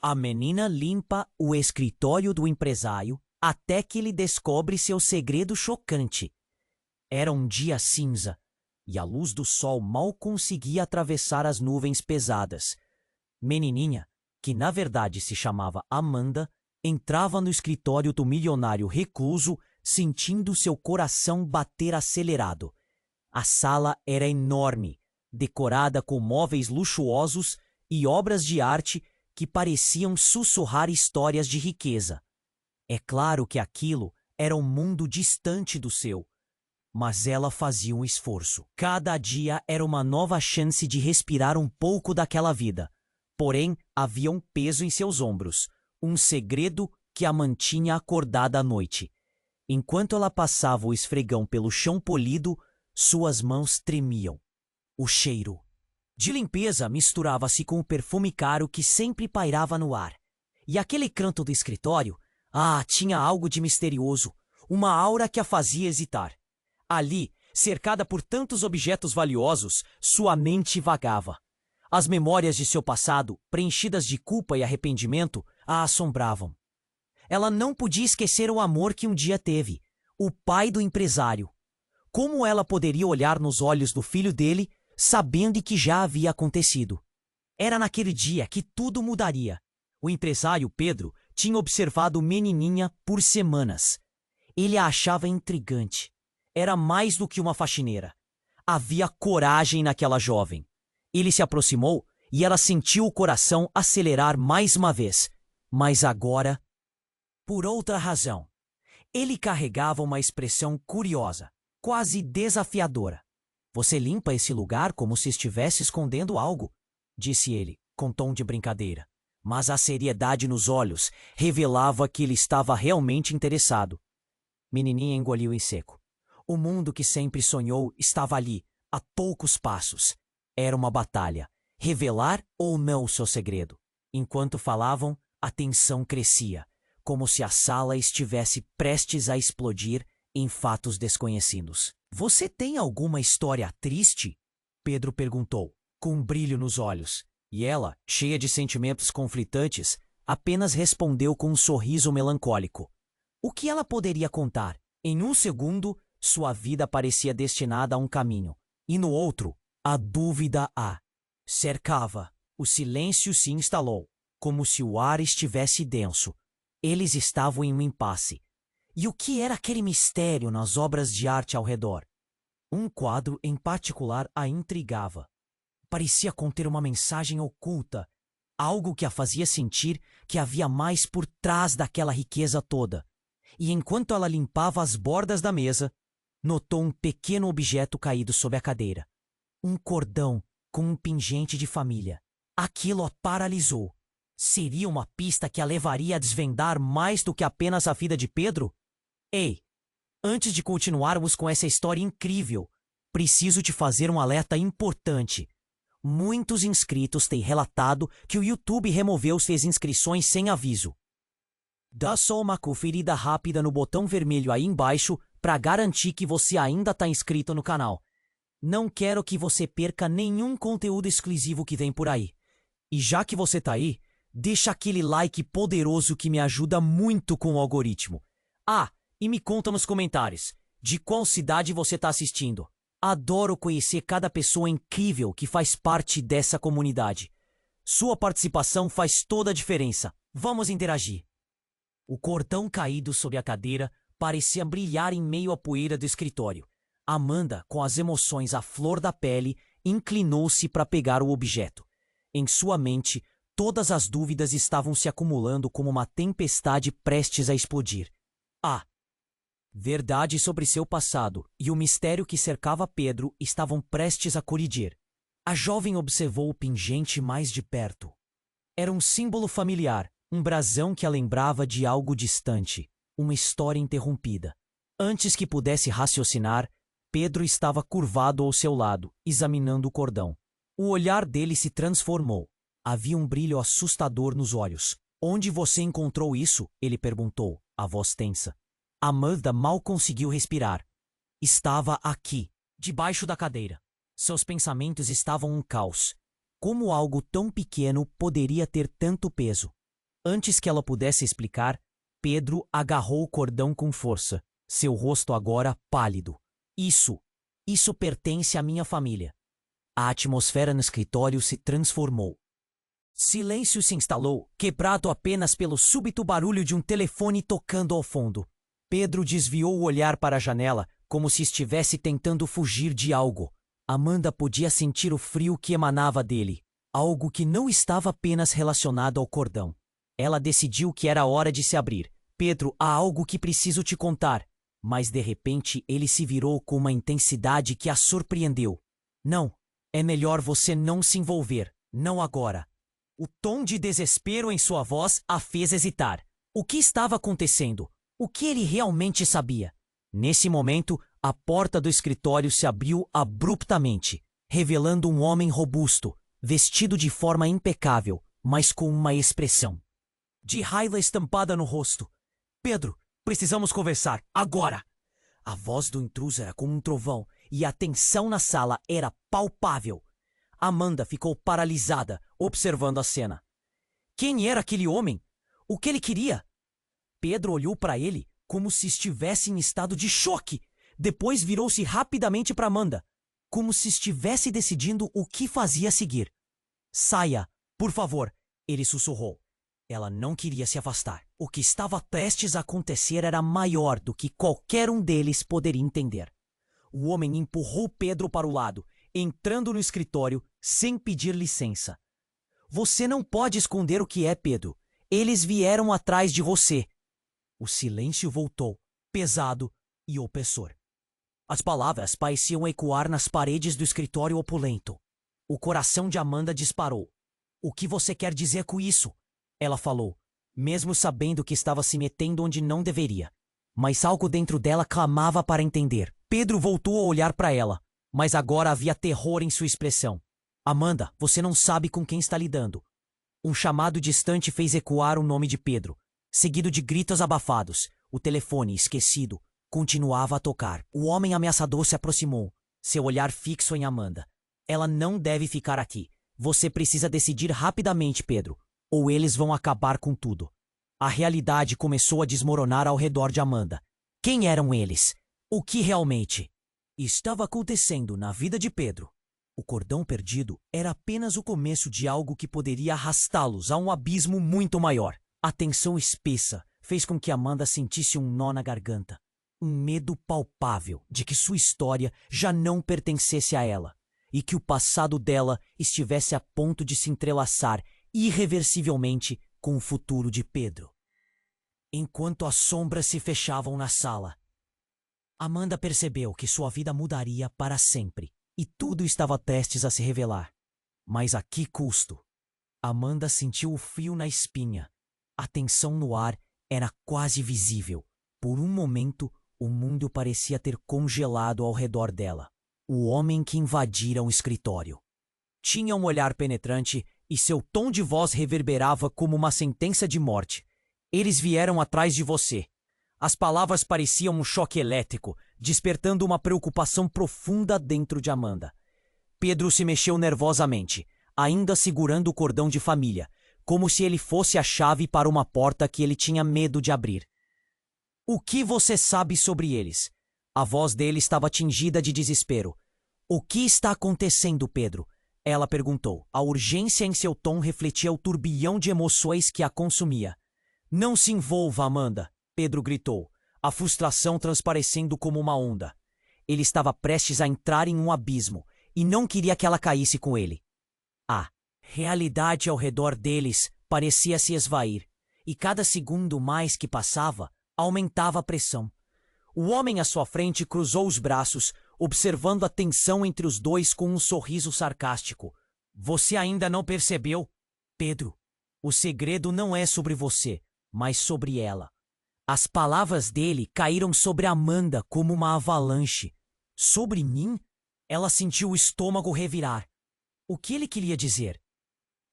A menina limpa o escritório do empresário até que ele descobre seu segredo chocante. Era um dia cinza, e a luz do sol mal conseguia atravessar as nuvens pesadas. Menininha, que na verdade se chamava Amanda, entrava no escritório do milionário recluso, sentindo seu coração bater acelerado. A sala era enorme, decorada com móveis luxuosos e obras de arte que pareciam sussurrar histórias de riqueza. É claro que aquilo era um mundo distante do seu, mas ela fazia um esforço. Cada dia era uma nova chance de respirar um pouco daquela vida. Porém, havia um peso em seus ombros, um segredo que a mantinha acordada à noite. Enquanto ela passava o esfregão pelo chão polido, suas mãos tremiam. O cheiro de limpeza misturava-se com o perfume caro que sempre pairava no ar. E aquele canto do escritório, tinha algo de misterioso, uma aura que a fazia hesitar. Ali, cercada por tantos objetos valiosos, sua mente vagava. As memórias de seu passado, preenchidas de culpa e arrependimento, a assombravam. Ela não podia esquecer o amor que um dia teve, o pai do empresário. Como ela poderia olhar nos olhos do filho dele, sabendo que já havia acontecido? Era naquele dia que tudo mudaria. O empresário Pedro tinha observado Menininha por semanas. Ele a achava intrigante. Era mais do que uma faxineira. Havia coragem naquela jovem. Ele se aproximou e ela sentiu o coração acelerar mais uma vez. Mas agora, por outra razão. Ele carregava uma expressão curiosa, quase desafiadora. "Você limpa esse lugar como se estivesse escondendo algo", disse ele, com tom de brincadeira. Mas a seriedade nos olhos revelava que ele estava realmente interessado. Menininha engoliu em seco. O mundo que sempre sonhou estava ali, a poucos passos. Era uma batalha, revelar ou não o seu segredo. Enquanto falavam, a tensão crescia, como se a sala estivesse prestes a explodir em fatos desconhecidos. "Você tem alguma história triste?", Pedro perguntou, com um brilho nos olhos. E ela, cheia de sentimentos conflitantes, apenas respondeu com um sorriso melancólico. O que ela poderia contar? Em um segundo, sua vida parecia destinada a um caminho, e no outro, a dúvida a cercava. O silêncio se instalou, como se o ar estivesse denso. Eles estavam em um impasse. E o que era aquele mistério nas obras de arte ao redor? Um quadro em particular a intrigava. Parecia conter uma mensagem oculta, algo que a fazia sentir que havia mais por trás daquela riqueza toda. E enquanto ela limpava as bordas da mesa, notou um pequeno objeto caído sob a cadeira. Um cordão com um pingente de família. Aquilo a paralisou. Seria uma pista que a levaria a desvendar mais do que apenas a vida de Pedro? Ei, antes de continuarmos com essa história incrível, preciso te fazer um alerta importante. Muitos inscritos têm relatado que o YouTube removeu suas inscrições sem aviso. Dá só uma conferida rápida no botão vermelho aí embaixo para garantir que você ainda está inscrito no canal. Não quero que você perca nenhum conteúdo exclusivo que vem por aí. E já que você tá aí, deixa aquele like poderoso que me ajuda muito com o algoritmo. E me conta nos comentários, de qual cidade você está assistindo. Adoro conhecer cada pessoa incrível que faz parte dessa comunidade. Sua participação faz toda a diferença. Vamos interagir. O cordão caído sob a cadeira parecia brilhar em meio à poeira do escritório. Amanda, com as emoções à flor da pele, inclinou-se para pegar o objeto. Em sua mente, todas as dúvidas estavam se acumulando como uma tempestade prestes a explodir. Verdade sobre seu passado e o mistério que cercava Pedro estavam prestes a colidir. A jovem observou o pingente mais de perto. Era um símbolo familiar, um brasão que a lembrava de algo distante, uma história interrompida. Antes que pudesse raciocinar, Pedro estava curvado ao seu lado, examinando o cordão. O olhar dele se transformou. Havia um brilho assustador nos olhos. "Onde você encontrou isso?", ele perguntou, a voz tensa. Amanda mal conseguiu respirar. Estava aqui, debaixo da cadeira. Seus pensamentos estavam um caos. Como algo tão pequeno poderia ter tanto peso? Antes que ela pudesse explicar, Pedro agarrou o cordão com força, seu rosto agora pálido. Isso pertence à minha família. A atmosfera no escritório se transformou. Silêncio se instalou, quebrado apenas pelo súbito barulho de um telefone tocando ao fundo. Pedro desviou o olhar para a janela, como se estivesse tentando fugir de algo. Amanda podia sentir o frio que emanava dele, algo que não estava apenas relacionado ao cordão. Ela decidiu que era hora de se abrir. Pedro, há algo que preciso te contar. Mas de repente ele se virou com uma intensidade que a surpreendeu. Não, é melhor você não se envolver, não agora. O tom de desespero em sua voz a fez hesitar. O que estava acontecendo? O que ele realmente sabia? Nesse momento, a porta do escritório se abriu abruptamente, revelando um homem robusto, vestido de forma impecável, mas com uma expressão de raiva estampada no rosto. Pedro, precisamos conversar, agora! A voz do intruso era como um trovão e a tensão na sala era palpável. Amanda ficou paralisada, observando a cena. Quem era aquele homem? O que ele queria? Pedro olhou para ele como se estivesse em estado de choque. Depois virou-se rapidamente para Amanda, como se estivesse decidindo o que fazia a seguir. Saia, por favor, ele sussurrou. Ela não queria se afastar. O que estava prestes a acontecer era maior do que qualquer um deles poderia entender. O homem empurrou Pedro para o lado, entrando no escritório sem pedir licença. Você não pode esconder o que é, Pedro. Eles vieram atrás de você. O silêncio voltou, pesado e opressor. As palavras pareciam ecoar nas paredes do escritório opulento. O coração de Amanda disparou. O que você quer dizer com isso? Ela falou, mesmo sabendo que estava se metendo onde não deveria. Mas algo dentro dela clamava para entender. Pedro voltou a olhar para ela, mas agora havia terror em sua expressão. Amanda, você não sabe com quem está lidando. Um chamado distante fez ecoar o nome de Pedro, seguido de gritos abafados. O telefone, esquecido, continuava a tocar. O homem ameaçador se aproximou, seu olhar fixo em Amanda. Ela não deve ficar aqui. Você precisa decidir rapidamente, Pedro, ou eles vão acabar com tudo. A realidade começou a desmoronar ao redor de Amanda. Quem eram eles? O que realmente estava acontecendo na vida de Pedro? O cordão perdido era apenas o começo de algo que poderia arrastá-los a um abismo muito maior. A tensão espessa fez com que Amanda sentisse um nó na garganta. Um medo palpável de que sua história já não pertencesse a ela e que o passado dela estivesse a ponto de se entrelaçar irreversivelmente com o futuro de Pedro. Enquanto as sombras se fechavam na sala, Amanda percebeu que sua vida mudaria para sempre e tudo estava prestes a se revelar. Mas a que custo? Amanda sentiu o frio na espinha. A tensão no ar era quase visível. Por um momento, o mundo parecia ter congelado ao redor dela. O homem que invadira o escritório tinha um olhar penetrante e seu tom de voz reverberava como uma sentença de morte. Eles vieram atrás de você. As palavras pareciam um choque elétrico, despertando uma preocupação profunda dentro de Amanda. Pedro se mexeu nervosamente, ainda segurando o cordão de família, como se ele fosse a chave para uma porta que ele tinha medo de abrir. O que você sabe sobre eles? A voz dele estava tingida de desespero. O que está acontecendo, Pedro? Ela perguntou. A urgência em seu tom refletia o turbilhão de emoções que a consumia. Não se envolva, Amanda, Pedro gritou, a frustração transparecendo como uma onda. Ele estava prestes a entrar em um abismo e não queria que ela caísse com ele. A realidade ao redor deles parecia se esvair, e cada segundo mais que passava, aumentava a pressão. O homem à sua frente cruzou os braços, observando a tensão entre os dois com um sorriso sarcástico. Você ainda não percebeu? Pedro, o segredo não é sobre você, mas sobre ela. As palavras dele caíram sobre Amanda como uma avalanche. Sobre mim? Ela sentiu o estômago revirar. O que ele queria dizer?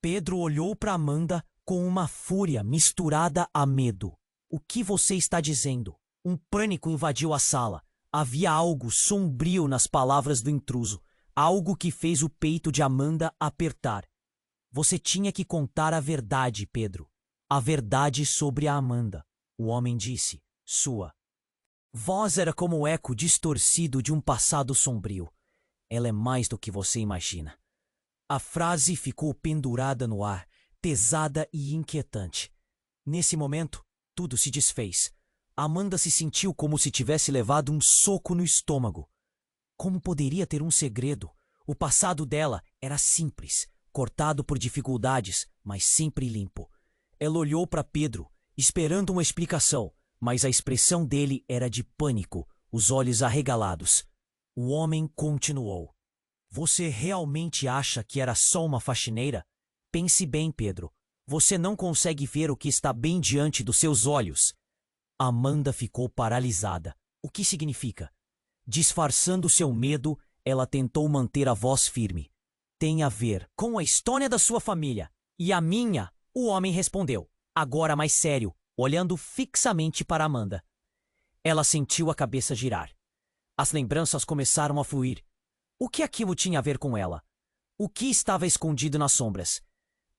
Pedro olhou para Amanda com uma fúria misturada a medo. O que você está dizendo? Um pânico invadiu a sala. Havia algo sombrio nas palavras do intruso, algo que fez o peito de Amanda apertar. Você tinha que contar a verdade, Pedro. A verdade sobre a Amanda. O homem disse. Sua voz era como o eco distorcido de um passado sombrio. Ela é mais do que você imagina. A frase ficou pendurada no ar, pesada e inquietante. Nesse momento, tudo se desfez. Amanda se sentiu como se tivesse levado um soco no estômago. Como poderia ter um segredo? O passado dela era simples, cortado por dificuldades, mas sempre limpo. Ela olhou para Pedro, esperando uma explicação, mas a expressão dele era de pânico, os olhos arregalados. O homem continuou. Você realmente acha que era só uma faxineira? Pense bem, Pedro. Você não consegue ver o que está bem diante dos seus olhos. Amanda ficou paralisada. O que significa? Disfarçando seu medo, ela tentou manter a voz firme. Tem a ver com a história da sua família. E a minha? O homem respondeu, agora mais sério, olhando fixamente para Amanda. Ela sentiu a cabeça girar. As lembranças começaram a fluir. O que aquilo tinha a ver com ela? O que estava escondido nas sombras?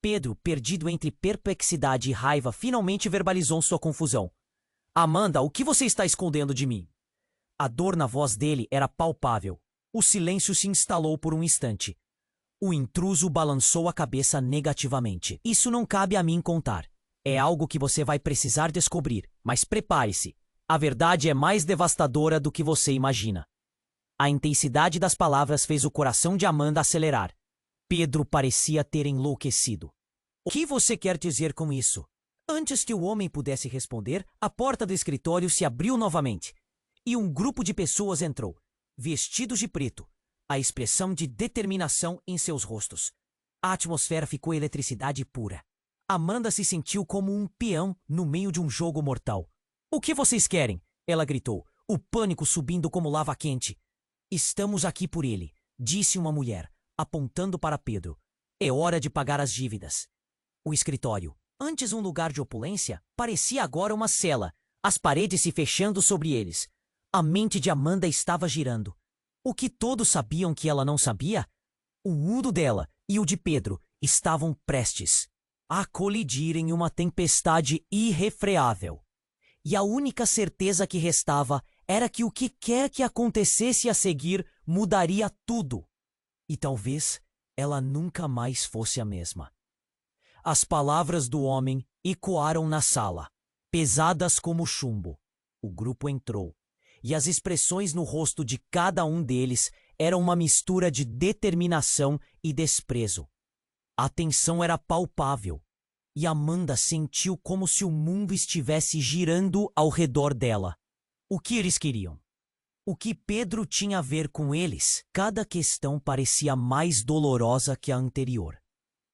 Pedro, perdido entre perplexidade e raiva, finalmente verbalizou sua confusão. Amanda, o que você está escondendo de mim? A dor na voz dele era palpável. O silêncio se instalou por um instante. O intruso balançou a cabeça negativamente. Isso não cabe a mim contar. É algo que você vai precisar descobrir, mas prepare-se. A verdade é mais devastadora do que você imagina. A intensidade das palavras fez o coração de Amanda acelerar. Pedro parecia ter enlouquecido. O que você quer dizer com isso? Antes que o homem pudesse responder, a porta do escritório se abriu novamente. E um grupo de pessoas entrou, vestidos de preto, a expressão de determinação em seus rostos. A atmosfera ficou eletricidade pura. Amanda se sentiu como um peão no meio de um jogo mortal. O que vocês querem? Ela gritou, o pânico subindo como lava quente. Estamos aqui por ele, disse uma mulher, apontando para Pedro. É hora de pagar as dívidas. O escritório, antes um lugar de opulência, parecia agora uma cela, as paredes se fechando sobre eles. A mente de Amanda estava girando. O que todos sabiam que ela não sabia? O mundo dela e o de Pedro estavam prestes a colidir em uma tempestade irrefreável. E a única certeza que restava era que o que quer que acontecesse a seguir mudaria tudo. E talvez ela nunca mais fosse a mesma. As palavras do homem ecoaram na sala, pesadas como chumbo. O grupo entrou, e as expressões no rosto de cada um deles eram uma mistura de determinação e desprezo. A tensão era palpável, e Amanda sentiu como se o mundo estivesse girando ao redor dela. O que eles queriam? O que Pedro tinha a ver com eles? Cada questão parecia mais dolorosa que a anterior.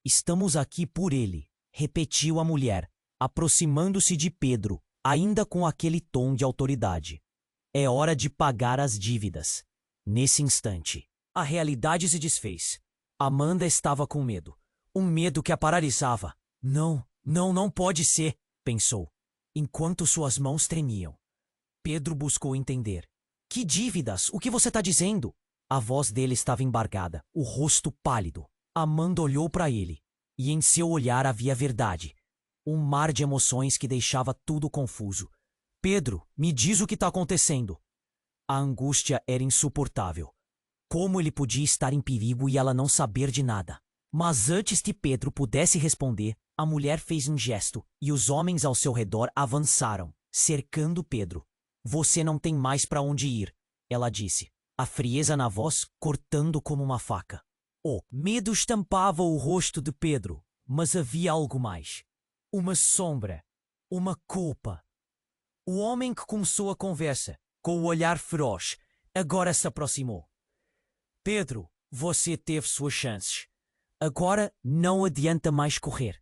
Estamos aqui por ele, repetiu a mulher, aproximando-se de Pedro, ainda com aquele tom de autoridade. É hora de pagar as dívidas. Nesse instante, a realidade se desfez. Amanda estava com medo. Um medo que a paralisava. Não pode ser, pensou, enquanto suas mãos tremiam. Pedro buscou entender. Que dívidas? O que você está dizendo? A voz dele estava embargada, o rosto pálido. Amanda olhou para ele, e em seu olhar havia verdade. Um mar de emoções que deixava tudo confuso. Pedro, me diz o que está acontecendo. A angústia era insuportável. Como ele podia estar em perigo e ela não saber de nada? Mas antes que Pedro pudesse responder, a mulher fez um gesto e os homens ao seu redor avançaram, cercando Pedro. Você não tem mais para onde ir, ela disse, a frieza na voz cortando como uma faca. O medo estampava o rosto de Pedro, mas havia algo mais. Uma sombra, uma culpa. O homem que começou a conversa, com o olhar feroz, agora se aproximou. Pedro, você teve suas chances. Agora não adianta mais correr.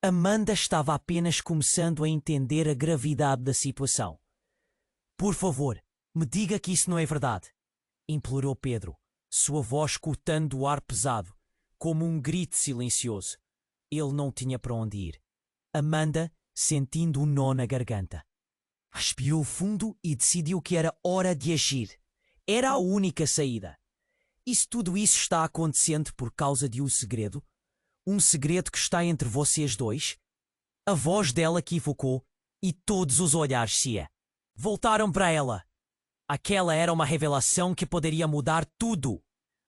Amanda estava apenas começando a entender a gravidade da situação. Por favor, me diga que isso não é verdade, implorou Pedro, sua voz cortando o ar pesado, como um grito silencioso. Ele não tinha para onde ir. Amanda, sentindo um nó na garganta, respirou fundo e decidiu que era hora de agir. Era a única saída. E se tudo isso está acontecendo por causa de um segredo? Um segredo que está entre vocês dois? A voz dela equivocou e todos os olhares se voltaram para ela. Aquela era uma revelação que poderia mudar tudo.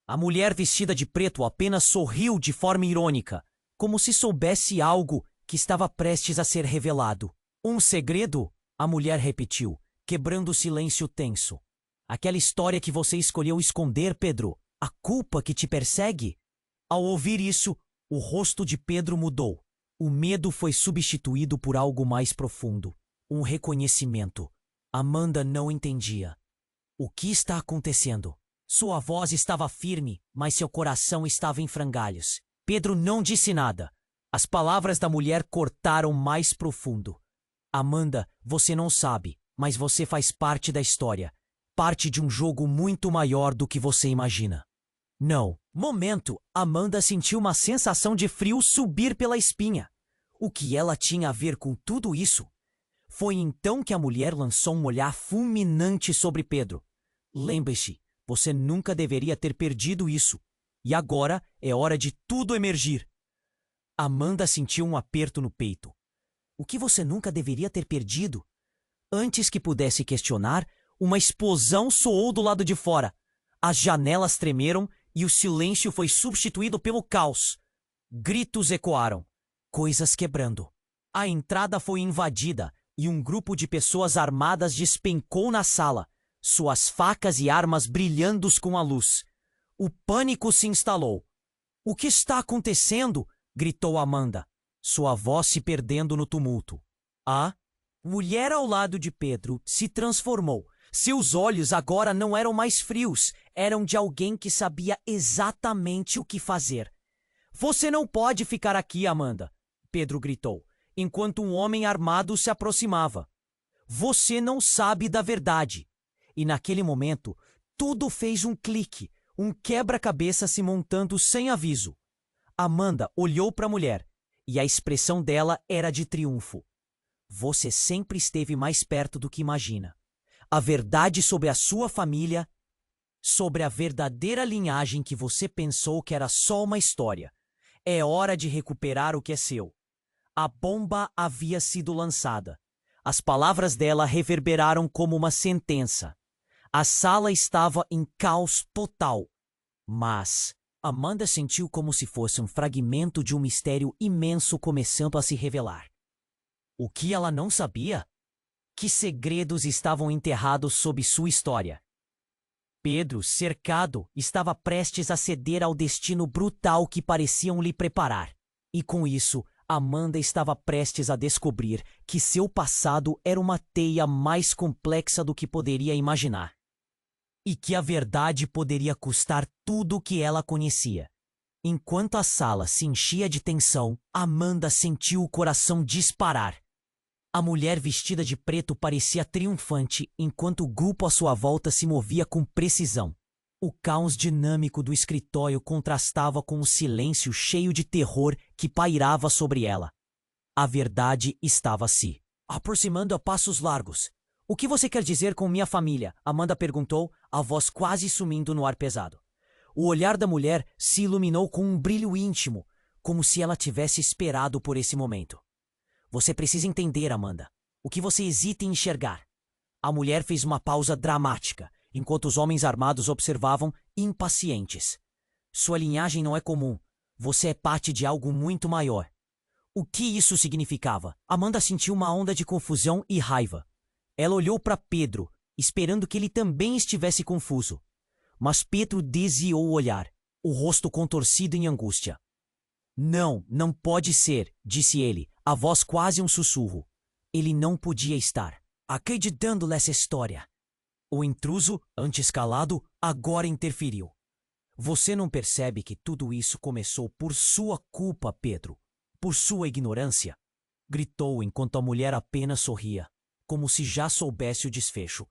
A mulher vestida de preto apenas sorriu de forma irônica, como se soubesse algo que estava prestes a ser revelado. Um segredo? A mulher repetiu, quebrando o silêncio tenso. Aquela história que você escolheu esconder, Pedro. A culpa que te persegue? Ao ouvir isso, o rosto de Pedro mudou. O medo foi substituído por algo mais profundo. Um reconhecimento. Amanda não entendia. O que está acontecendo? Sua voz estava firme, mas seu coração estava em frangalhos. Pedro não disse nada. As palavras da mulher cortaram mais profundo. Amanda, você não sabe, mas você faz parte da história. Parte de um jogo muito maior do que você imagina. Não. Momento, Amanda sentiu uma sensação de frio subir pela espinha. O que ela tinha a ver com tudo isso? Foi então que a mulher lançou um olhar fulminante sobre Pedro. Lembre-se, você nunca deveria ter perdido isso. E agora é hora de tudo emergir. Amanda sentiu um aperto no peito. O que você nunca deveria ter perdido? Antes que pudesse questionar, uma explosão soou do lado de fora. As janelas tremeram e o silêncio foi substituído pelo caos. Gritos ecoaram. Coisas quebrando. A entrada foi invadida e um grupo de pessoas armadas despencou na sala, suas facas e armas brilhando com a luz. O pânico se instalou. O que está acontecendo? Gritou Amanda, sua voz se perdendo no tumulto. A mulher ao lado de Pedro se transformou. Seus olhos agora não eram mais frios, eram de alguém que sabia exatamente o que fazer. Você não pode ficar aqui, Amanda, Pedro gritou, enquanto um homem armado se aproximava. Você não sabe da verdade. E naquele momento, tudo fez um clique, um quebra-cabeça se montando sem aviso. Amanda olhou para a mulher, e a expressão dela era de triunfo. Você sempre esteve mais perto do que imagina. A verdade sobre a sua família, sobre a verdadeira linhagem que você pensou que era só uma história. É hora de recuperar o que é seu. A bomba havia sido lançada. As palavras dela reverberaram como uma sentença. A sala estava em caos total. Mas Amanda sentiu como se fosse um fragmento de um mistério imenso começando a se revelar. O que ela não sabia? Que segredos estavam enterrados sob sua história? Pedro, cercado, estava prestes a ceder ao destino brutal que pareciam lhe preparar. E com isso, Amanda estava prestes a descobrir que seu passado era uma teia mais complexa do que poderia imaginar. E que a verdade poderia custar tudo o que ela conhecia. Enquanto a sala se enchia de tensão, Amanda sentiu o coração disparar. A mulher vestida de preto parecia triunfante, enquanto o grupo à sua volta se movia com precisão. O caos dinâmico do escritório contrastava com o silêncio cheio de terror que pairava sobre ela. A verdade estava se aproximando a passos largos. O que você quer dizer com minha família? Amanda perguntou, a voz quase sumindo no ar pesado. O olhar da mulher se iluminou com um brilho íntimo, como se ela tivesse esperado por esse momento. Você precisa entender, Amanda. O que você hesita em enxergar? A mulher fez uma pausa dramática, enquanto os homens armados observavam, impacientes. Sua linhagem não é comum. Você é parte de algo muito maior. O que isso significava? Amanda sentiu uma onda de confusão e raiva. Ela olhou para Pedro, esperando que ele também estivesse confuso. Mas Pedro desviou o olhar, o rosto contorcido em angústia. Não, não pode ser, disse ele, a voz quase um sussurro. Ele não podia estar acreditando nessa história. O intruso, antes calado, agora interferiu. Você não percebe que tudo isso começou por sua culpa, Pedro? Por sua ignorância? Gritou enquanto a mulher apenas sorria, como se já soubesse o desfecho.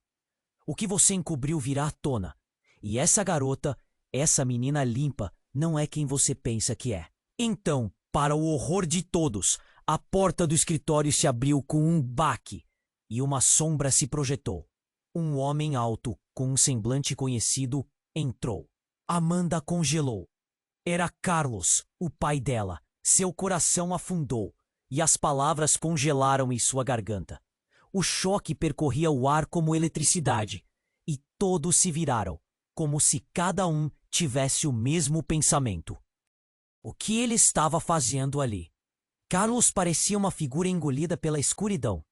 O que você encobriu virá à tona. E essa garota, essa menina limpa, não é quem você pensa que é. Então, para o horror de todos, a porta do escritório se abriu com um baque e uma sombra se projetou. Um homem alto, com um semblante conhecido, entrou. Amanda congelou. Era Carlos, o pai dela. Seu coração afundou e as palavras congelaram em sua garganta. O choque percorria o ar como eletricidade, e todos se viraram, como se cada um tivesse o mesmo pensamento. O que ele estava fazendo ali? Carlos parecia uma figura engolida pela escuridão.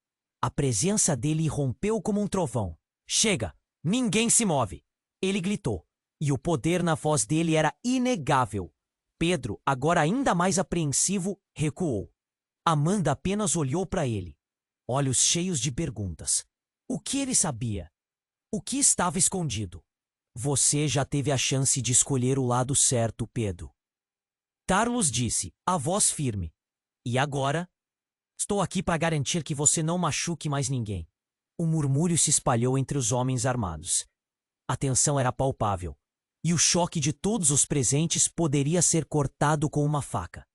A presença dele irrompeu como um trovão. Chega! Ninguém se move! Ele gritou, e o poder na voz dele era inegável. Pedro, agora ainda mais apreensivo, recuou. Amanda apenas olhou para ele, olhos cheios de perguntas. O que ele sabia? O que estava escondido? Você já teve a chance de escolher o lado certo, Pedro. Carlos disse, a voz firme. E agora? Estou aqui para garantir que você não machuque mais ninguém. Um murmúrio se espalhou entre os homens armados. A tensão era palpável, e o choque de todos os presentes poderia ser cortado com uma faca.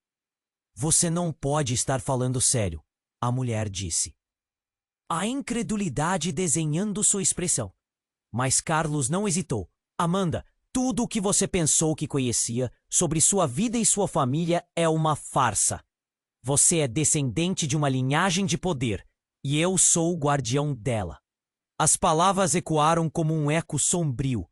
Você não pode estar falando sério, a mulher disse. A incredulidade desenhando sua expressão. Mas Carlos não hesitou. Amanda, tudo o que você pensou que conhecia sobre sua vida e sua família é uma farsa. Você é descendente de uma linhagem de poder, e eu sou o guardião dela. As palavras ecoaram como um eco sombrio.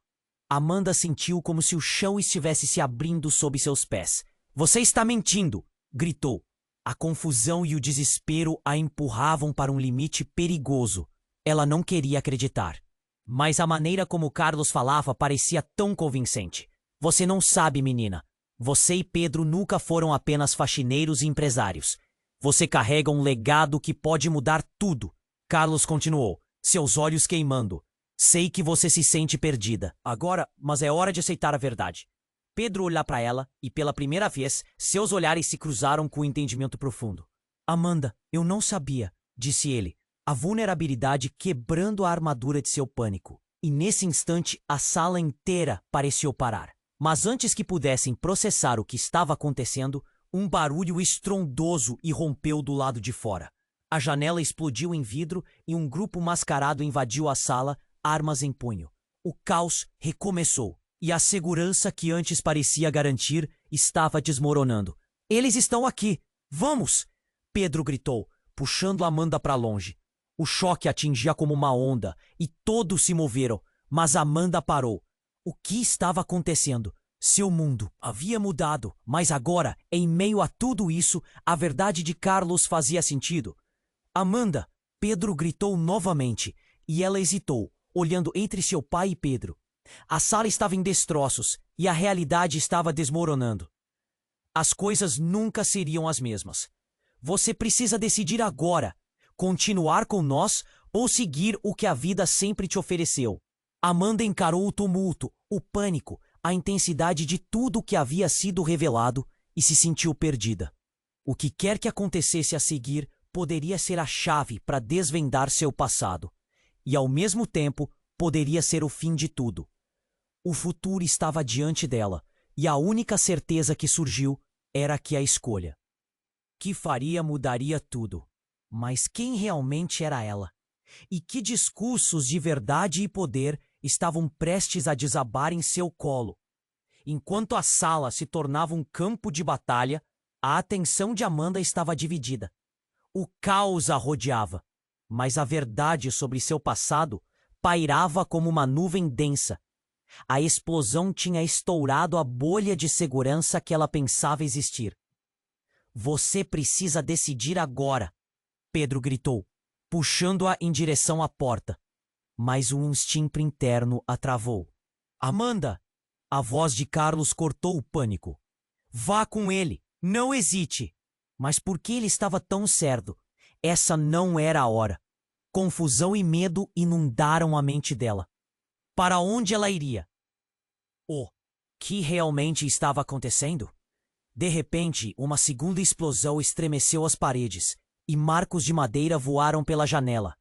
Amanda sentiu como se o chão estivesse se abrindo sob seus pés. Você está mentindo! Gritou. A confusão e o desespero a empurravam para um limite perigoso. Ela não queria acreditar. Mas a maneira como Carlos falava parecia tão convincente. Você não sabe, menina. Você e Pedro nunca foram apenas faxineiros e empresários. Você carrega um legado que pode mudar tudo. Carlos continuou, seus olhos queimando. Sei que você se sente perdida. Agora, mas é hora de aceitar a verdade. Pedro olhou para ela e, pela primeira vez, seus olhares se cruzaram com um entendimento profundo. Amanda, eu não sabia, disse ele, a vulnerabilidade quebrando a armadura de seu pânico. E nesse instante, a sala inteira pareceu parar. Mas antes que pudessem processar o que estava acontecendo, um barulho estrondoso irrompeu do lado de fora. A janela explodiu em vidro e um grupo mascarado invadiu a sala, armas em punho. O caos recomeçou, e a segurança que antes parecia garantir estava desmoronando. Eles estão aqui! Vamos! Pedro gritou, puxando Amanda para longe. O choque atingia como uma onda, e todos se moveram, mas Amanda parou. O que estava acontecendo? Seu mundo havia mudado, mas agora, em meio a tudo isso, a verdade de Carlos fazia sentido. Amanda! Pedro gritou novamente, e ela hesitou, olhando entre seu pai e Pedro. A sala estava em destroços, e a realidade estava desmoronando. As coisas nunca seriam as mesmas. Você precisa decidir agora, continuar com nós ou seguir o que a vida sempre te ofereceu. Amanda encarou o tumulto, o pânico, a intensidade de tudo o que havia sido revelado e se sentiu perdida. O que quer que acontecesse a seguir poderia ser a chave para desvendar seu passado, e ao mesmo tempo poderia ser o fim de tudo. O futuro estava diante dela, e a única certeza que surgiu era que a escolha que faria mudaria tudo. Mas quem realmente era ela? E que discursos de verdade e poder estavam prestes a desabar em seu colo? Enquanto a sala se tornava um campo de batalha, a atenção de Amanda estava dividida. O caos a rodeava, mas a verdade sobre seu passado pairava como uma nuvem densa. A explosão tinha estourado a bolha de segurança que ela pensava existir. Você precisa decidir agora, Pedro gritou, puxando-a em direção à porta. Mas um instinto interno a travou. Amanda! A voz de Carlos cortou o pânico. Vá com ele, não hesite. Mas por que ele estava tão certo? Essa não era a hora. Confusão e medo inundaram a mente dela. Para onde ela iria? O que realmente estava acontecendo? De repente, uma segunda explosão estremeceu as paredes, e marcos de madeira voaram pela janela.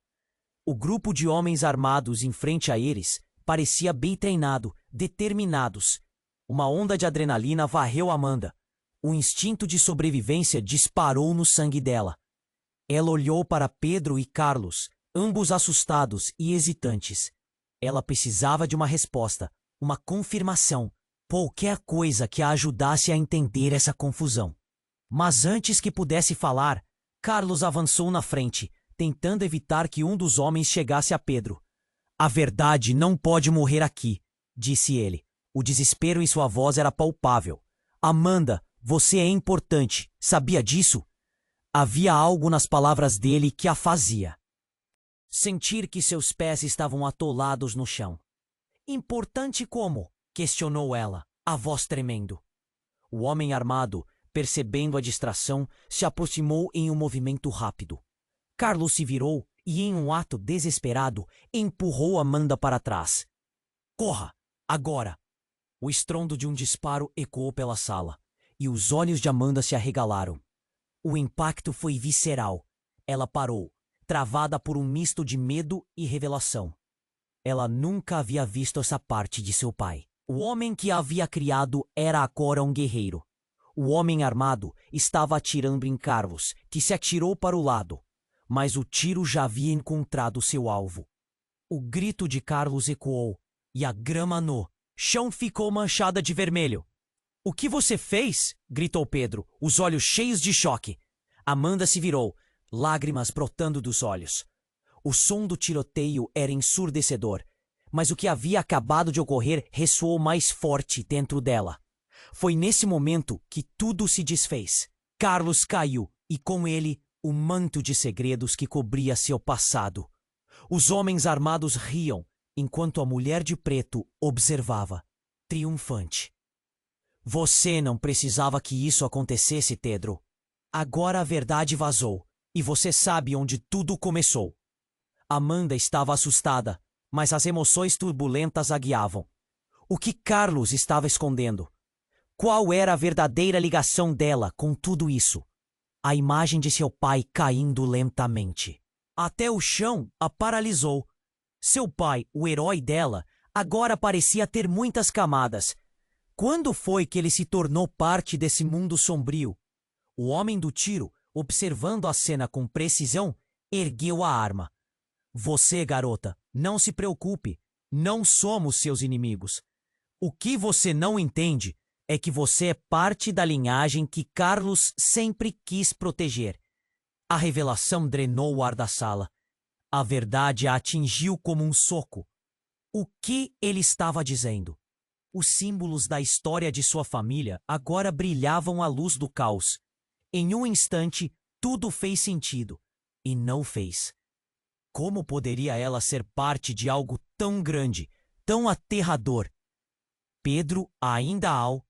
O grupo de homens armados em frente a eles parecia bem treinado, determinados. Uma onda de adrenalina varreu Amanda. O instinto de sobrevivência disparou no sangue dela. Ela olhou para Pedro e Carlos, ambos assustados e hesitantes. Ela precisava de uma resposta, uma confirmação, qualquer coisa que a ajudasse a entender essa confusão. Mas antes que pudesse falar, Carlos avançou na frente, tentando evitar que um dos homens chegasse a Pedro. A verdade não pode morrer aqui, disse ele. O desespero em sua voz era palpável. Amanda, você é importante. Sabia disso? Havia algo nas palavras dele que a fazia sentir que seus pés estavam atolados no chão. Importante como? Questionou ela, a voz tremendo. O homem armado, percebendo a distração, se aproximou em um movimento rápido. Carlos se virou e, em um ato desesperado, empurrou Amanda para trás. Corra! Agora! O estrondo de um disparo ecoou pela sala, e os olhos de Amanda se arregalaram. O impacto foi visceral. Ela parou, travada por um misto de medo e revelação. Ela nunca havia visto essa parte de seu pai. O homem que a havia criado era agora um guerreiro. O homem armado estava atirando em Carlos, que se atirou para o lado, mas o tiro já havia encontrado seu alvo. O grito de Carlos ecoou, e a grama no chão ficou manchada de vermelho. O que você fez? Gritou Pedro, os olhos cheios de choque. Amanda se virou, lágrimas brotando dos olhos. O som do tiroteio era ensurdecedor, mas o que havia acabado de ocorrer ressoou mais forte dentro dela. Foi nesse momento que tudo se desfez. Carlos caiu, e com ele, o manto de segredos que cobria seu passado. Os homens armados riam, enquanto a mulher de preto observava, triunfante. Você não precisava que isso acontecesse, Pedro. Agora a verdade vazou, e você sabe onde tudo começou. Amanda estava assustada, mas as emoções turbulentas a guiavam. O que Carlos estava escondendo? Qual era a verdadeira ligação dela com tudo isso? A imagem de seu pai caindo lentamente. Até o chão a paralisou. Seu pai, o herói dela, agora parecia ter muitas camadas. Quando foi que ele se tornou parte desse mundo sombrio? O homem do tiro, observando a cena com precisão, ergueu a arma. Você, garota, não se preocupe. Não somos seus inimigos. O que você não entende é que você é parte da linhagem que Carlos sempre quis proteger. A revelação drenou o ar da sala. A verdade a atingiu como um soco. O que ele estava dizendo? Os símbolos da história de sua família agora brilhavam à luz do caos. Em um instante, tudo fez sentido. E não fez. Como poderia ela ser parte de algo tão grande, tão aterrador? Pedro, ainda ao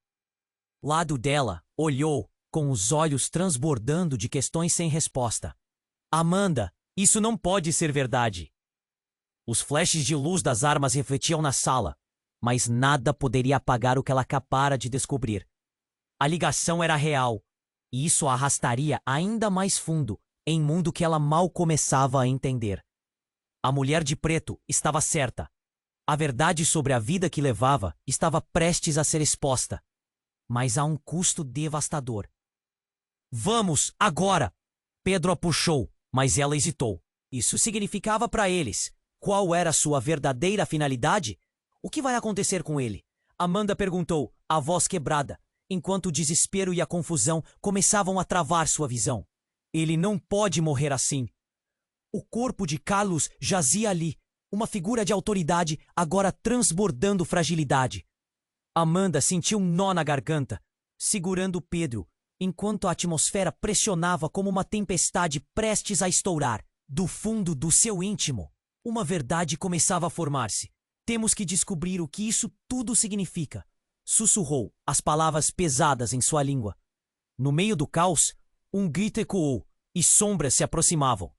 lado dela, olhou, com os olhos transbordando de questões sem resposta. Amanda, isso não pode ser verdade. Os flashes de luz das armas refletiam na sala, mas nada poderia apagar o que ela acabara de descobrir. A ligação era real, e isso a arrastaria ainda mais fundo em mundo que ela mal começava a entender. A mulher de preto estava certa. A verdade sobre a vida que levava estava prestes a ser exposta, mas a um custo devastador. Vamos, agora! Pedro a puxou, mas ela hesitou. Isso significava para eles. Qual era sua verdadeira finalidade? O que vai acontecer com ele? Amanda perguntou, a voz quebrada, enquanto o desespero e a confusão começavam a travar sua visão. Ele não pode morrer assim. O corpo de Carlos jazia ali, uma figura de autoridade agora transbordando fragilidade. Amanda sentiu um nó na garganta, segurando Pedro, enquanto a atmosfera pressionava como uma tempestade prestes a estourar. Do fundo do seu íntimo, uma verdade começava a formar-se. Temos que descobrir o que isso tudo significa. Sussurrou, as palavras pesadas em sua língua. No meio do caos, um grito ecoou e sombras se aproximavam.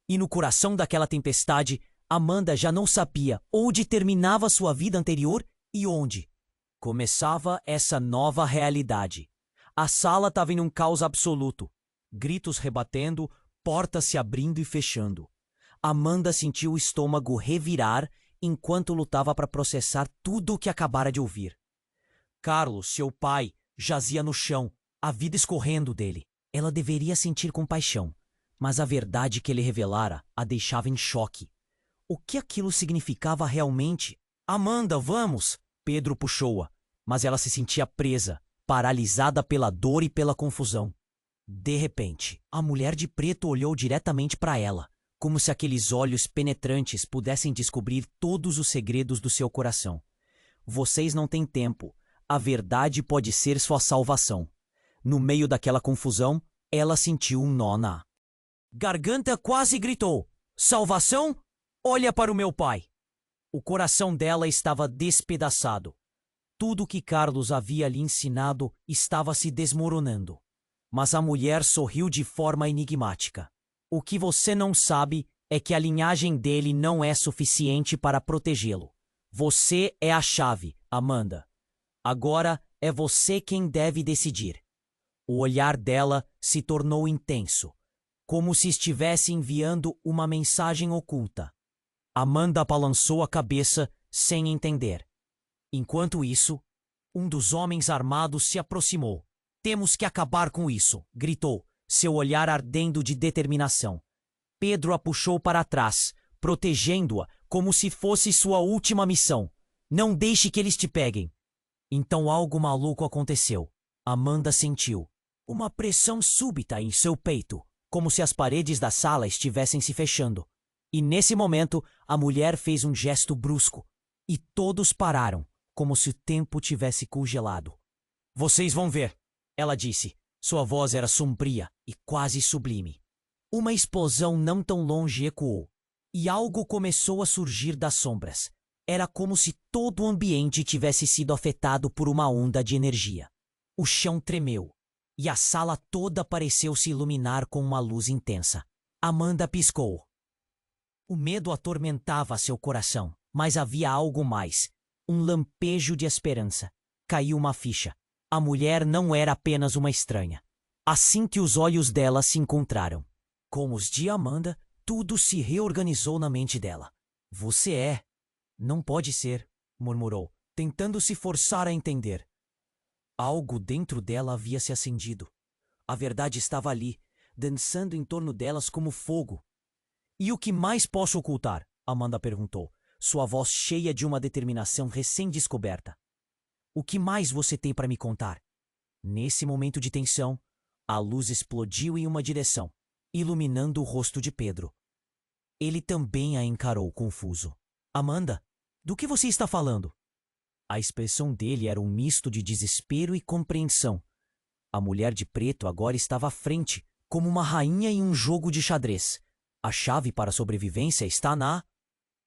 E no coração daquela tempestade, Amanda já não sabia onde terminava sua vida anterior e onde começava essa nova realidade. A sala estava em um caos absoluto. Gritos rebatendo, portas se abrindo e fechando. Amanda sentiu o estômago revirar enquanto lutava para processar tudo o que acabara de ouvir. Carlos, seu pai, jazia no chão, a vida escorrendo dele. Ela deveria sentir compaixão, mas a verdade que ele revelara a deixava em choque. O que aquilo significava realmente? Amanda, vamos! Pedro puxou-a, mas ela se sentia presa, paralisada pela dor e pela confusão. De repente, a mulher de preto olhou diretamente para ela, como se aqueles olhos penetrantes pudessem descobrir todos os segredos do seu coração. Vocês não têm tempo. A verdade pode ser sua salvação. No meio daquela confusão, ela sentiu um nó na garganta, quase gritou: Salvação? Olha para o meu pai! O coração dela estava despedaçado. Tudo o que Carlos havia lhe ensinado estava se desmoronando. Mas a mulher sorriu de forma enigmática. O que você não sabe é que a linhagem dele não é suficiente para protegê-lo. Você é a chave, Amanda. Agora é você quem deve decidir. O olhar dela se tornou intenso, como se estivesse enviando uma mensagem oculta. Amanda balançou a cabeça sem entender. Enquanto isso, um dos homens armados se aproximou. Temos que acabar com isso, gritou, seu olhar ardendo de determinação. Pedro a puxou para trás, protegendo-a como se fosse sua última missão. Não deixe que eles te peguem. Então algo maluco aconteceu. Amanda sentiu uma pressão súbita em seu peito, como se as paredes da sala estivessem se fechando. E nesse momento, a mulher fez um gesto brusco, e todos pararam, como se o tempo tivesse congelado. Vocês vão ver, ela disse. Sua voz era sombria e quase sublime. Uma explosão não tão longe ecoou, e algo começou a surgir das sombras. Era como se todo o ambiente tivesse sido afetado por uma onda de energia. O chão tremeu, e a sala toda pareceu se iluminar com uma luz intensa. Amanda piscou. O medo atormentava seu coração, mas havia algo mais. Um lampejo de esperança. Caiu uma ficha. A mulher não era apenas uma estranha. Assim que os olhos dela se encontraram com os de Amanda, tudo se reorganizou na mente dela. Você é... Não pode ser, murmurou, tentando se forçar a entender. Algo dentro dela havia se acendido. A verdade estava ali, dançando em torno delas como fogo. E o que mais posso ocultar? Amanda perguntou, sua voz cheia de uma determinação recém-descoberta. O que mais você tem para me contar? Nesse momento de tensão, a luz explodiu em uma direção, iluminando o rosto de Pedro. Ele também a encarou confuso. Amanda, do que você está falando? A expressão dele era um misto de desespero e compreensão. A mulher de preto agora estava à frente, como uma rainha em um jogo de xadrez. A chave para a sobrevivência está na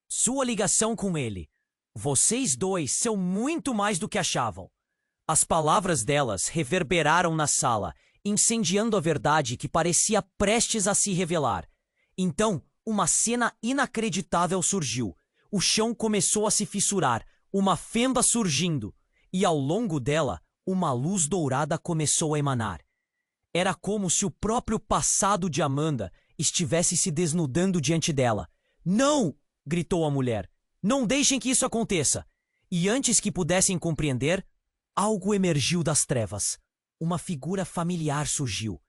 sua ligação com ele. Vocês dois são muito mais do que achavam. As palavras delas reverberaram na sala, incendiando a verdade que parecia prestes a se revelar. Então, uma cena inacreditável surgiu. O chão começou a se fissurar, uma fenda surgindo, e ao longo dela, uma luz dourada começou a emanar. Era como se o próprio passado de Amanda estivesse se desnudando diante dela. Não! Gritou a mulher. Não deixem que isso aconteça! E antes que pudessem compreender, algo emergiu das trevas. Uma figura familiar surgiu.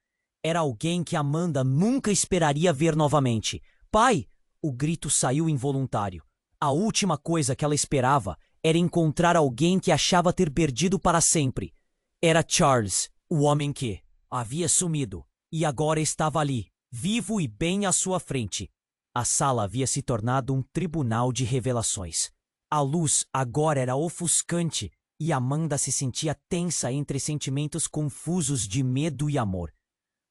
Era alguém que Amanda nunca esperaria ver novamente. Pai! O grito saiu involuntário. A última coisa que ela esperava era encontrar alguém que achava ter perdido para sempre. Era Charles, o homem que havia sumido, e agora estava ali, vivo e bem à sua frente. A sala havia se tornado um tribunal de revelações. A luz agora era ofuscante e Amanda se sentia tensa entre sentimentos confusos de medo e amor.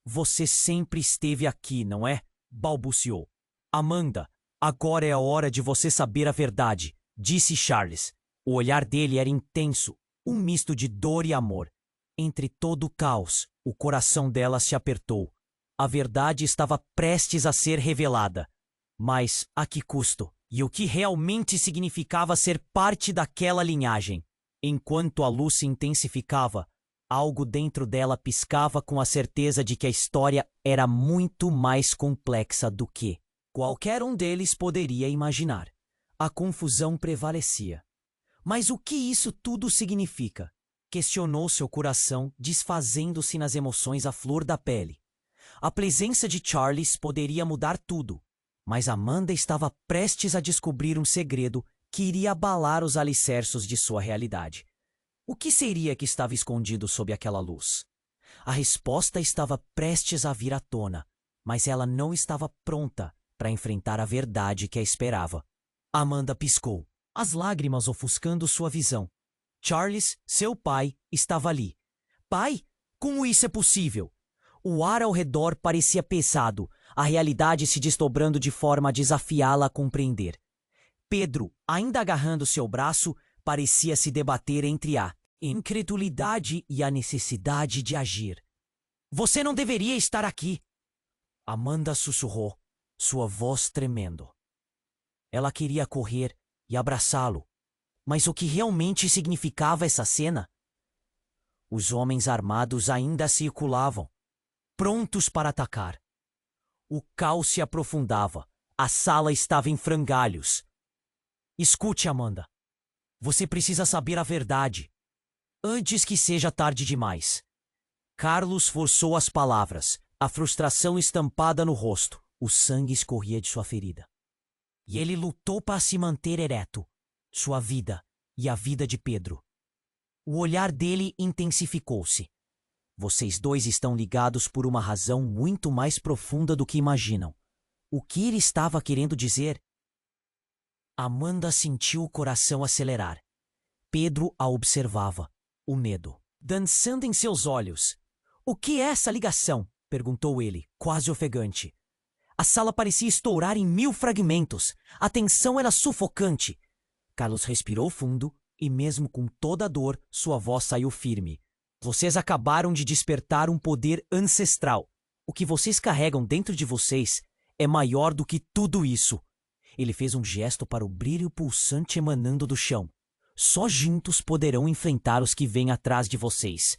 Você sempre esteve aqui, não é? Balbuciou. Amanda, agora é a hora de você saber a verdade, disse Charles. O olhar dele era intenso, um misto de dor e amor. Entre todo o caos, o coração dela se apertou. A verdade estava prestes a ser revelada. Mas a que custo? E o que realmente significava ser parte daquela linhagem? Enquanto a luz se intensificava, algo dentro dela piscava com a certeza de que a história era muito mais complexa do que qualquer um deles poderia imaginar. A confusão prevalecia. Mas o que isso tudo significa? Questionou seu coração, desfazendo-se nas emoções à flor da pele. A presença de Charles poderia mudar tudo, mas Amanda estava prestes a descobrir um segredo que iria abalar os alicerces de sua realidade. O que seria que estava escondido sob aquela luz? A resposta estava prestes a vir à tona, mas ela não estava pronta para enfrentar a verdade que a esperava. Amanda piscou, as lágrimas ofuscando sua visão. Charles, seu pai, estava ali. Pai? Como isso é possível? O ar ao redor parecia pesado, a realidade se desdobrando de forma a desafiá-la a compreender. Pedro, ainda agarrando seu braço, parecia se debater entre a incredulidade e a necessidade de agir. Você não deveria estar aqui! Amanda sussurrou, sua voz tremendo. Ela queria correr e abraçá-lo, mas o que realmente significava essa cena? Os homens armados ainda circulavam, prontos para atacar. O caos se aprofundava, a sala estava em frangalhos. Escute, Amanda. Você precisa saber a verdade, antes que seja tarde demais. Carlos forçou as palavras, a frustração estampada no rosto. O sangue escorria de sua ferida. E ele lutou para se manter ereto, sua vida e a vida de Pedro. O olhar dele intensificou-se. Vocês dois estão ligados por uma razão muito mais profunda do que imaginam. O que ele estava querendo dizer? Amanda sentiu o coração acelerar. Pedro a observava, o medo dançando em seus olhos. O que é essa ligação? Perguntou ele, quase ofegante. A sala parecia estourar em 1000 fragmentos. A tensão era sufocante. Carlos respirou fundo e, mesmo com toda a dor, sua voz saiu firme. Vocês acabaram de despertar um poder ancestral. O que vocês carregam dentro de vocês é maior do que tudo isso. Ele fez um gesto para o brilho pulsante emanando do chão. Só juntos poderão enfrentar os que vêm atrás de vocês.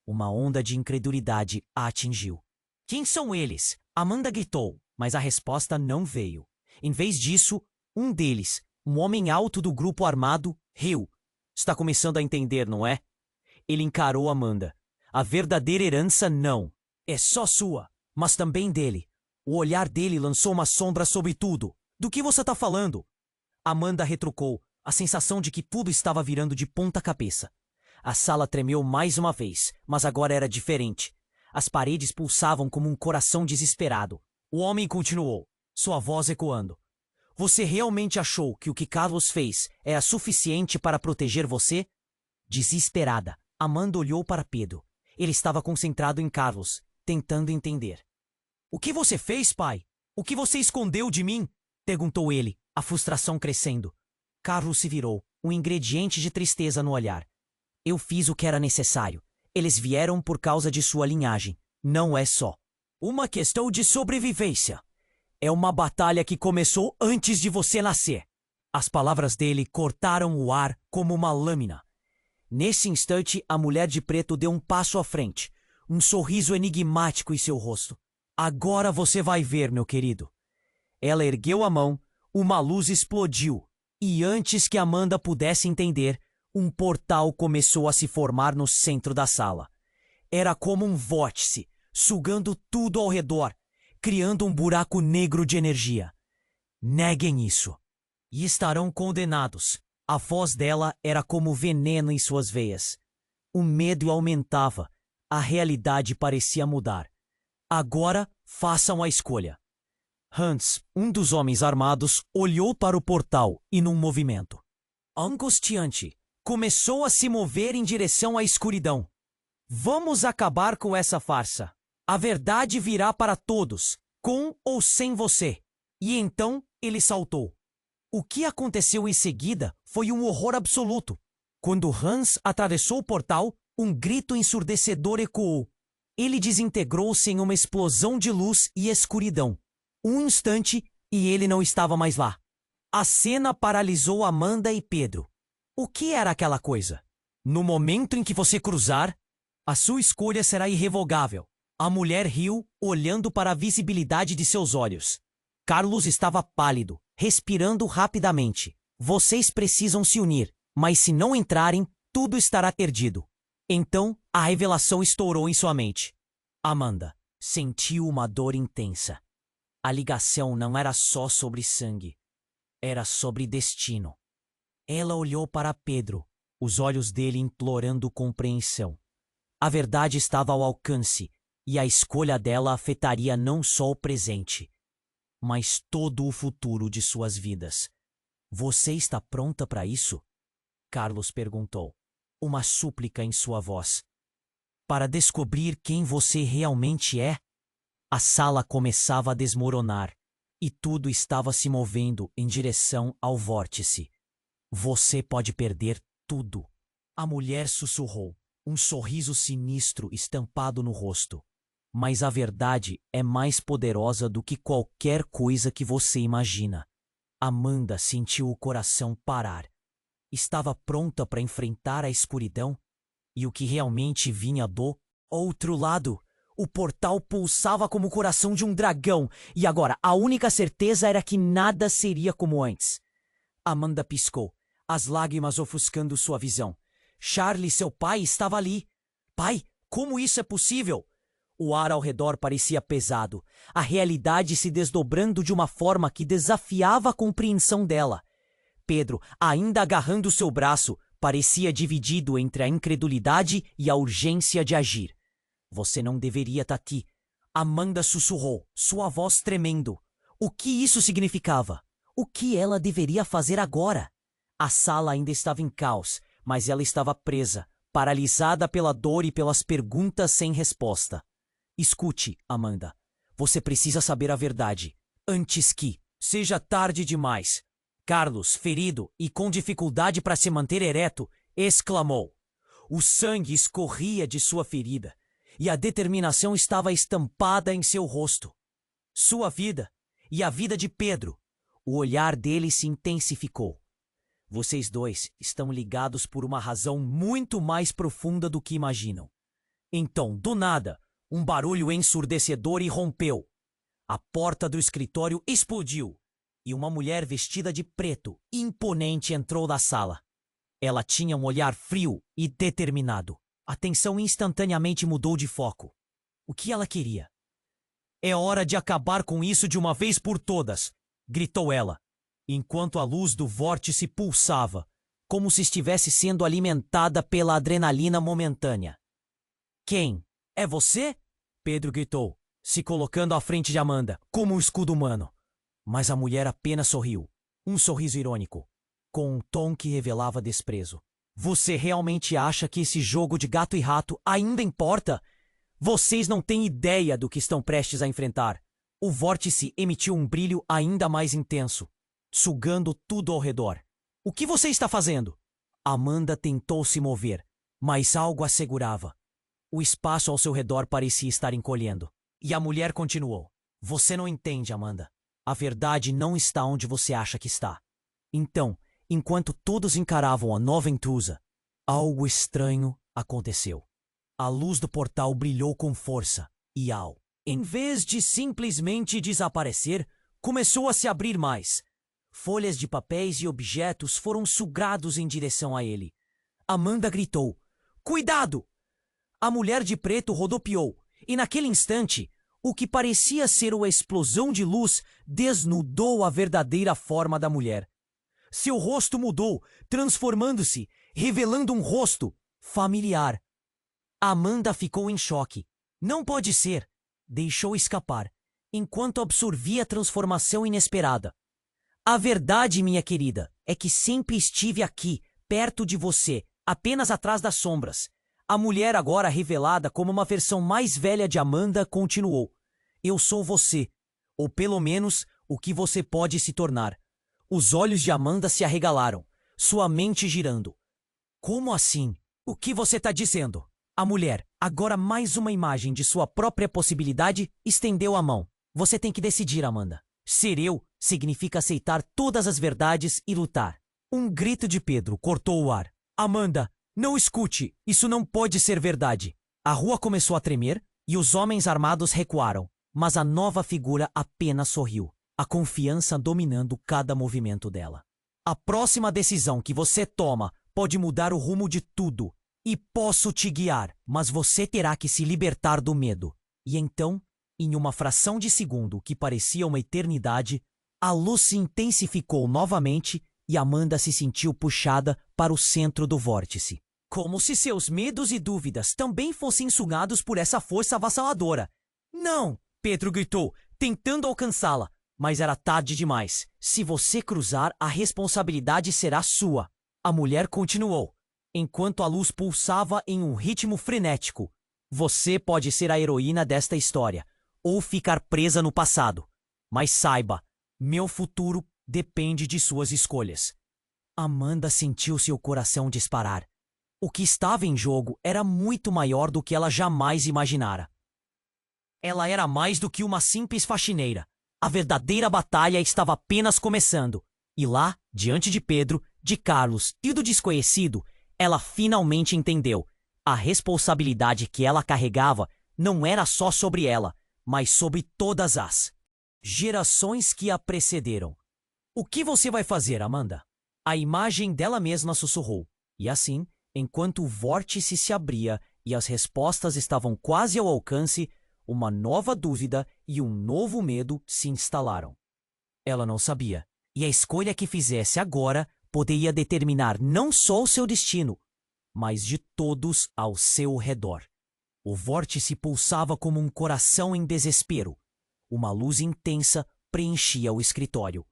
Uma onda de incredulidade a atingiu. Quem são eles? Amanda gritou, mas a resposta não veio. Em vez disso, um deles, um homem alto do grupo armado, riu. Está começando a entender, não é? Ele encarou Amanda. A verdadeira herança não. É só sua, mas também dele. O olhar dele lançou uma sombra sobre tudo. Do que você está falando? Amanda retrucou, a sensação de que tudo estava virando de ponta cabeça. A sala tremeu mais uma vez, mas agora era diferente. As paredes pulsavam como um coração desesperado. O homem continuou, sua voz ecoando. Você realmente achou que o que Carlos fez é suficiente para proteger você? Desesperada, Amanda olhou para Pedro. Ele estava concentrado em Carlos, tentando entender. O que você fez, pai? O que você escondeu de mim? Perguntou ele, a frustração crescendo. Carlos se virou, um ingrediente de tristeza no olhar. Eu fiz o que era necessário. Eles vieram por causa de sua linhagem. Não é só uma questão de sobrevivência. É uma batalha que começou antes de você nascer. As palavras dele cortaram o ar como uma lâmina. Nesse instante, a mulher de preto deu um passo à frente, um sorriso enigmático em seu rosto. Agora você vai ver, meu querido. Ela ergueu a mão, uma luz explodiu, e antes que Amanda pudesse entender, um portal começou a se formar no centro da sala. Era como um vórtice, sugando tudo ao redor, criando um buraco negro de energia. Neguem isso, e estarão condenados. A voz dela era como veneno em suas veias. O medo aumentava, a realidade parecia mudar. Agora façam a escolha. Hans, um dos homens armados, olhou para o portal e, num movimento angustiante, começou a se mover em direção à escuridão. Vamos acabar com essa farsa. A verdade virá para todos, com ou sem você. E então ele saltou. O que aconteceu em seguida foi um horror absoluto. Quando Hans atravessou o portal, um grito ensurdecedor ecoou. Ele desintegrou-se em uma explosão de luz e escuridão. Um instante e ele não estava mais lá. A cena paralisou Amanda e Pedro. O que era aquela coisa? No momento em que você cruzar, a sua escolha será irrevogável. A mulher riu, olhando para a visibilidade de seus olhos. Carlos estava pálido, respirando rapidamente. Vocês precisam se unir, mas se não entrarem, tudo estará perdido. Então, a revelação estourou em sua mente. Amanda sentiu uma dor intensa. A ligação não era só sobre sangue, era sobre destino. Ela olhou para Pedro, os olhos dele implorando compreensão. A verdade estava ao alcance, e a escolha dela afetaria não só o presente, mas todo o futuro de suas vidas. Você está pronta para isso? Carlos perguntou, uma súplica em sua voz. Para descobrir quem você realmente é? A sala começava a desmoronar, e tudo estava se movendo em direção ao vórtice. Você pode perder tudo. A mulher sussurrou, um sorriso sinistro estampado no rosto. Mas a verdade é mais poderosa do que qualquer coisa que você imagina. Amanda sentiu o coração parar. Estava pronta para enfrentar a escuridão? E o que realmente vinha do outro lado? O portal pulsava como o coração de um dragão, e agora a única certeza era que nada seria como antes. Amanda piscou, as lágrimas ofuscando sua visão. Charlie, seu pai, estava ali. Pai, como isso é possível? O ar ao redor parecia pesado, a realidade se desdobrando de uma forma que desafiava a compreensão dela. Pedro, ainda agarrando seu braço, parecia dividido entre a incredulidade e a urgência de agir. Você não deveria estar aqui. Amanda sussurrou, sua voz tremendo. O que isso significava? O que ela deveria fazer agora? A sala ainda estava em caos, mas ela estava presa, paralisada pela dor e pelas perguntas sem resposta. Escute, Amanda. Você precisa saber a verdade, antes que seja tarde demais. Carlos, ferido e com dificuldade para se manter ereto, exclamou. O sangue escorria de sua ferida, e a determinação estava estampada em seu rosto. Sua vida e a vida de Pedro. O olhar dele se intensificou. Vocês dois estão ligados por uma razão muito mais profunda do que imaginam. Então, do nada, um barulho ensurdecedor irrompeu. A porta do escritório explodiu e uma mulher vestida de preto, imponente, entrou na sala. Ela tinha um olhar frio e determinado. A tensão instantaneamente mudou de foco. O que ela queria? É hora de acabar com isso de uma vez por todas, gritou ela, enquanto a luz do vórtice pulsava, como se estivesse sendo alimentada pela adrenalina momentânea. Quem? É você? Pedro gritou, se colocando à frente de Amanda, como um escudo humano. Mas a mulher apenas sorriu, um sorriso irônico, com um tom que revelava desprezo. Você realmente acha que esse jogo de gato e rato ainda importa? Vocês não têm ideia do que estão prestes a enfrentar. O vórtice emitiu um brilho ainda mais intenso, sugando tudo ao redor. O que você está fazendo? Amanda tentou se mover, mas algo a segurava. O espaço ao seu redor parecia estar encolhendo. E a mulher continuou. Você não entende, Amanda. A verdade não está onde você acha que está. Então, enquanto todos encaravam a nova intrusa, algo estranho aconteceu. A luz do portal brilhou com força e em vez de simplesmente desaparecer, começou a se abrir mais. Folhas de papéis e objetos foram sugados em direção a ele. Amanda gritou, cuidado! A mulher de preto rodopiou, e naquele instante, o que parecia ser uma explosão de luz desnudou a verdadeira forma da mulher. Seu rosto mudou, transformando-se, revelando um rosto familiar. Amanda ficou em choque. Não pode ser! Deixou escapar, enquanto absorvia a transformação inesperada. A verdade, minha querida, é que sempre estive aqui, perto de você, apenas atrás das sombras. A mulher, agora revelada como uma versão mais velha de Amanda, continuou. Eu sou você, ou pelo menos o que você pode se tornar. Os olhos de Amanda se arregalaram, sua mente girando. Como assim? O que você está dizendo? A mulher, agora mais uma imagem de sua própria possibilidade, estendeu a mão. Você tem que decidir, Amanda. Ser eu significa aceitar todas as verdades e lutar. Um grito de Pedro cortou o ar. Amanda, não escute, isso não pode ser verdade. A rua começou a tremer e os homens armados recuaram, mas a nova figura apenas sorriu, a confiança dominando cada movimento dela. A próxima decisão que você toma pode mudar o rumo de tudo. E posso te guiar, mas você terá que se libertar do medo. E então, em uma fração de segundo que parecia uma eternidade, a luz se intensificou novamente e Amanda se sentiu puxada para o centro do vórtice. Como se seus medos e dúvidas também fossem sugados por essa força avassaladora. Não! Pedro gritou, tentando alcançá-la. Mas era tarde demais. Se você cruzar, a responsabilidade será sua. A mulher continuou, enquanto a luz pulsava em um ritmo frenético. Você pode ser a heroína desta história, ou ficar presa no passado. Mas saiba, meu futuro depende de suas escolhas. Amanda sentiu seu coração disparar. O que estava em jogo era muito maior do que ela jamais imaginara. Ela era mais do que uma simples faxineira. A verdadeira batalha estava apenas começando. E lá, diante de Pedro, de Carlos e do desconhecido, ela finalmente entendeu. A responsabilidade que ela carregava não era só sobre ela, mas sobre todas as gerações que a precederam. O que você vai fazer, Amanda? A imagem dela mesma sussurrou. E assim, enquanto o vórtice se abria e as respostas estavam quase ao alcance, uma nova dúvida e um novo medo se instalaram. Ela não sabia, e a escolha que fizesse agora poderia determinar não só o seu destino, mas de todos ao seu redor. O vórtice pulsava como um coração em desespero. Uma luz intensa preenchia o escritório.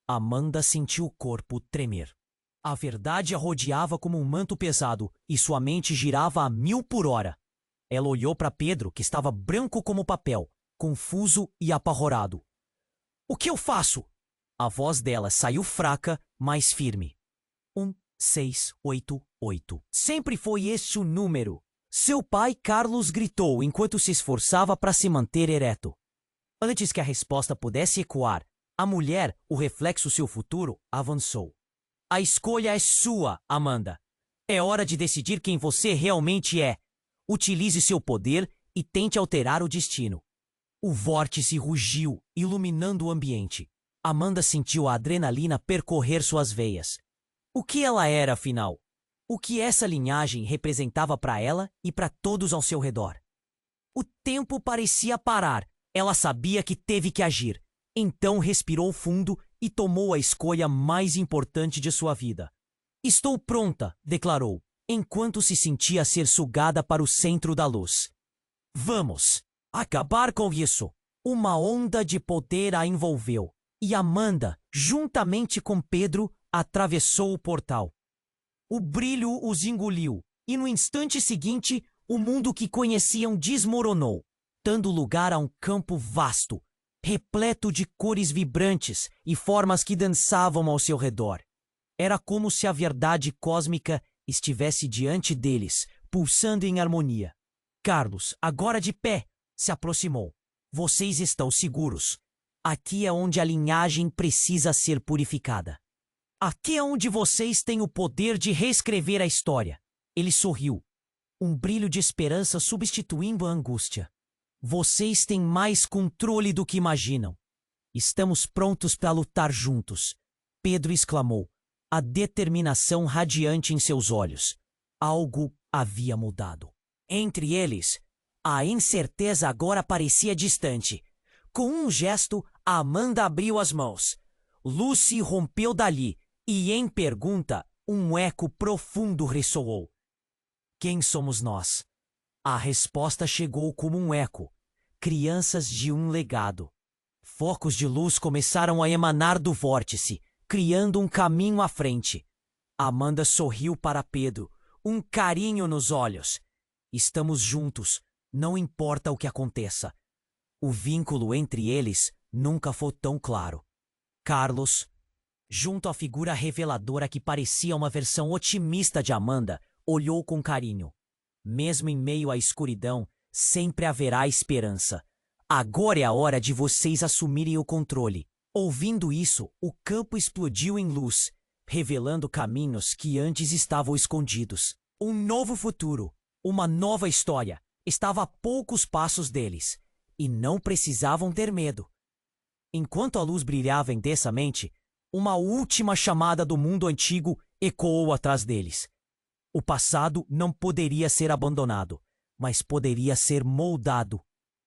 Amanda sentiu o corpo tremer. A verdade a rodeava como um manto pesado e sua mente girava a 1000 por hora. Ela olhou para Pedro, que estava branco como papel, confuso e apavorado. O que eu faço? A voz dela saiu fraca, mas firme. 1688. Sempre foi este o número. Seu pai, Carlos, gritou enquanto se esforçava para se manter ereto. Antes que a resposta pudesse ecoar, a mulher, o reflexo seu futuro, avançou. A escolha é sua, Amanda. É hora de decidir quem você realmente é. Utilize seu poder e tente alterar o destino. O vórtice rugiu, iluminando o ambiente. Amanda sentiu a adrenalina percorrer suas veias. O que ela era, afinal? O que essa linhagem representava para ela e para todos ao seu redor? O tempo parecia parar. Ela sabia que teve que agir. Então respirou fundo e tomou a escolha mais importante de sua vida. Estou pronta, declarou, enquanto se sentia ser sugada para o centro da luz. Vamos acabar com isso. Uma onda de poder a envolveu, e Amanda, juntamente com Pedro, atravessou o portal. O brilho os engoliu, e no instante seguinte, o mundo que conheciam desmoronou, dando lugar a um campo vasto, repleto de cores vibrantes e formas que dançavam ao seu redor. Era como se a verdade cósmica estivesse diante deles, pulsando em harmonia. Carlos, agora de pé, se aproximou. Vocês estão seguros. Aqui é onde a linhagem precisa ser purificada. Aqui é onde vocês têm o poder de reescrever a história. Ele sorriu, um brilho de esperança substituindo a angústia. Vocês têm mais controle do que imaginam. Estamos prontos para lutar juntos. Pedro exclamou, a determinação radiante em seus olhos. Algo havia mudado. Entre eles, a incerteza agora parecia distante. Com um gesto, Amanda abriu as mãos. Lucy rompeu dali e, em pergunta, um eco profundo ressoou. Quem somos nós? A resposta chegou como um eco. Crianças de um legado. Focos de luz começaram a emanar do vórtice, criando um caminho à frente. Amanda sorriu para Pedro, um carinho nos olhos. Estamos juntos, não importa o que aconteça. O vínculo entre eles nunca foi tão claro. Carlos, junto à figura reveladora que parecia uma versão otimista de Amanda, olhou com carinho. Mesmo em meio à escuridão, sempre haverá esperança. Agora é a hora de vocês assumirem o controle. Ouvindo isso, o campo explodiu em luz, revelando caminhos que antes estavam escondidos. Um novo futuro, uma nova história, estava a poucos passos deles, e não precisavam ter medo. Enquanto a luz brilhava intensamente, uma última chamada do mundo antigo ecoou atrás deles. O passado não poderia ser abandonado, mas poderia ser moldado.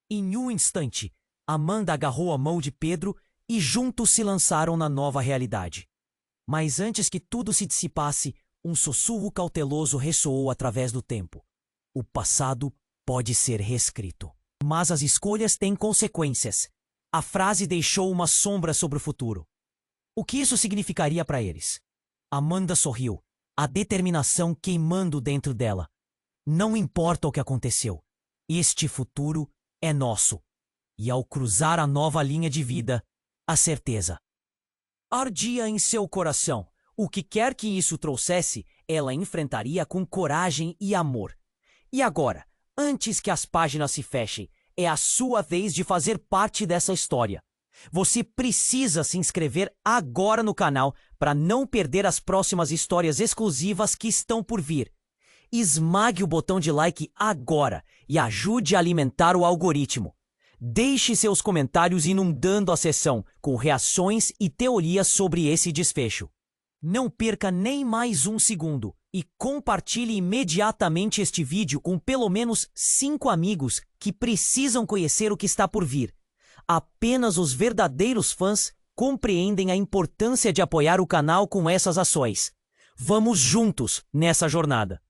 Em um instante, Amanda agarrou a mão de Pedro e juntos se lançaram na nova realidade. Mas antes que tudo se dissipasse, Um sussurro cauteloso ressoou através do tempo. O passado pode ser reescrito, mas as escolhas têm consequências. A frase deixou uma sombra sobre o futuro. O que isso significaria para eles? Amanda sorriu, a determinação queimando dentro dela. Não importa o que aconteceu, este futuro é nosso. E ao cruzar a nova linha de vida, a certeza ardia em seu coração. O que quer que isso trouxesse, ela enfrentaria com coragem e amor. E agora, antes que as páginas se fechem, é a sua vez de fazer parte dessa história. Você precisa se inscrever agora no canal para não perder as próximas histórias exclusivas que estão por vir. Esmague o botão de like agora e ajude a alimentar o algoritmo. Deixe seus comentários inundando a sessão com reações e teorias sobre esse desfecho. Não perca nem mais um segundo e compartilhe imediatamente este vídeo com pelo menos 5 amigos que precisam conhecer o que está por vir. Apenas os verdadeiros fãs compreendem a importância de apoiar o canal com essas ações. Vamos juntos nessa jornada!